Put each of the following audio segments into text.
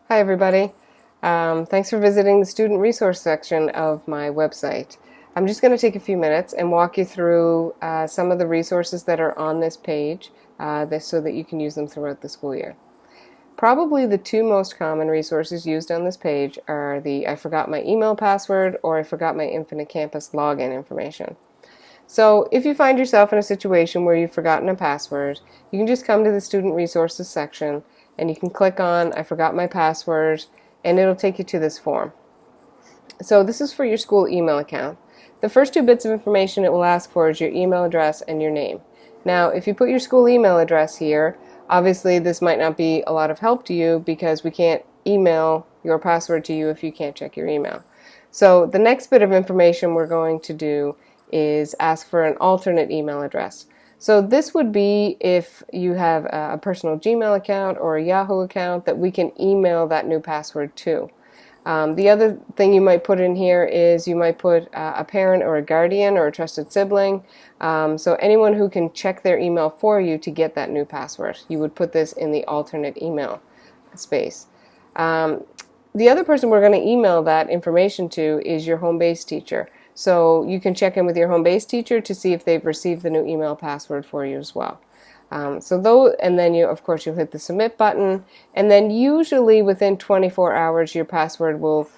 Hi everybody. Thanks for visiting the student resource section of my website. I'm just going to take a few minutes and walk you through some of the resources that are on this page so that you can use them throughout the school year. Probably the two most common resources used on this page are the I forgot my email password or I forgot my Infinite Campus login information. So if you find yourself in a situation where you've forgotten a password, you can just come to the Student Resources section and you can click on I forgot my password and it'll take you to this form. So this is for your school email account. The first two bits of information it will ask for is your email address and your name. Now if you put your school email address here, obviously this might not be a lot of help to you because we can't email your password to you if you can't check your email. So the next bit of information we're going to do is ask for an alternate email address. So this would be if you have a personal Gmail account or a Yahoo account that we can email that new password to. The other thing you might put in here is you might put a parent or a guardian or a trusted sibling. So anyone who can check their email for you to get that new password. You would put this in the alternate email space. The other person we're going to email that information to is your home-based teacher. So you can check in with your home-based teacher to see if they've received the new email password for you as well. And then of course, you'll hit the submit button, and then usually within 24 hours, your password will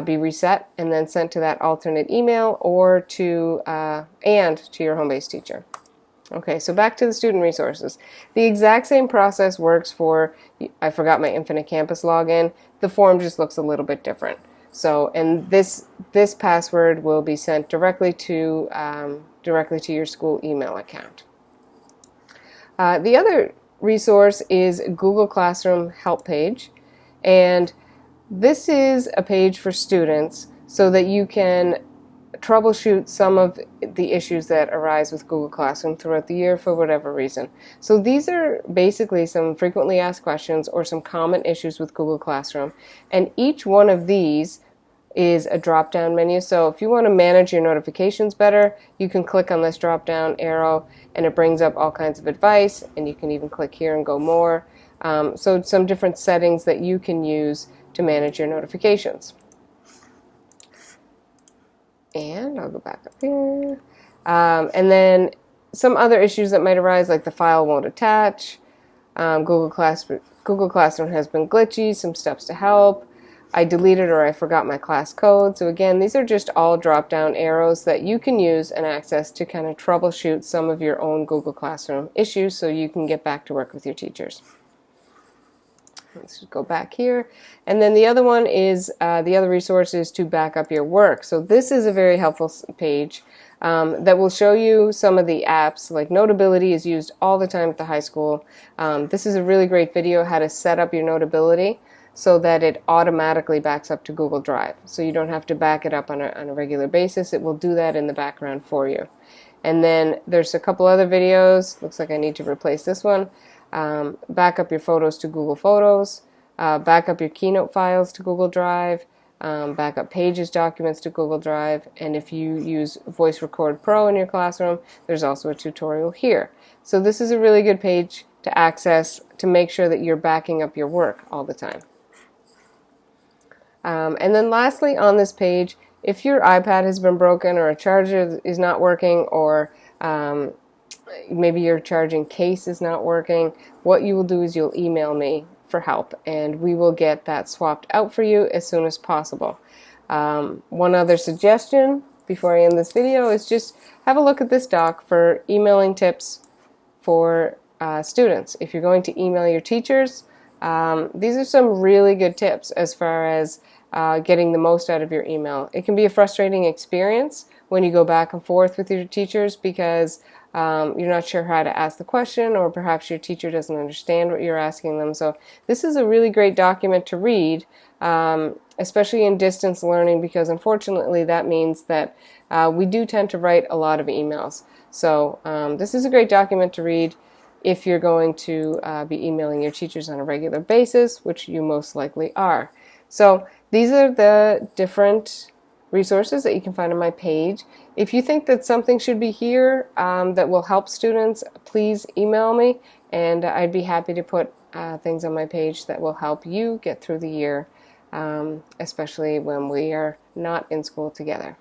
be reset and then sent to that alternate email or to your home-based teacher. Okay, so back to the student resources. The exact same process works for I forgot my Infinite Campus login. The form just looks a little bit different. So, and this password will be sent directly to your school email account. The other resource is Google Classroom help page, and this is a page for students so that you can troubleshoot some of the issues that arise with Google Classroom throughout the year for whatever reason. So these are basically some frequently asked questions or some common issues with Google Classroom, and each one of these is a drop-down menu. So if you want to manage your notifications better, you can click on this drop-down arrow and it brings up all kinds of advice, and you can even click here and go more. So some different settings that you can use to manage your notifications. And I'll go back up here. And then some other issues that might arise, like the file won't attach, Google Classroom has been glitchy, some steps to help, I deleted or I forgot my class code. So again, these are just all drop-down arrows that you can use and access to kind of troubleshoot some of your own Google Classroom issues so you can get back to work with your teachers. Let's just go back here. And then the other one is, the other resource is to back up your work. So this is a very helpful page that will show you some of the apps. Like Notability is used all the time at the high school. This is a really great video how to set up your Notability so that it automatically backs up to Google Drive. So you don't have to back it up on a regular basis. It will do that in the background for you. And then there's a couple other videos. Looks like I need to replace this one. Back up your photos to Google Photos, back up your Keynote files to Google Drive, back up Pages documents to Google Drive, and if you use Voice Record Pro in your classroom, there's also a tutorial here. So this is a really good page to access to make sure that you're backing up your work all the time. And then lastly on this page, if your iPad has been broken or a charger is not working, or maybe your charging case is not working, what you will do is you'll email me for help and we will get that swapped out for you as soon as possible. One other suggestion before I end this video is just have a look at this doc for emailing tips for students. If you're going to email your teachers, these are some really good tips as far as getting the most out of your email. It can be a frustrating experience when you go back and forth with your teachers because you're not sure how to ask the question, or perhaps your teacher doesn't understand what you're asking them. So this is a really great document to read, especially in distance learning, because unfortunately that means that we do tend to write a lot of emails. So this is a great document to read if you're going to be emailing your teachers on a regular basis, which you most likely are. So these are the different resources that you can find on my page. If you think that something should be here that will help students, please email me and I'd be happy to put things on my page that will help you get through the year, especially when we are not in school together.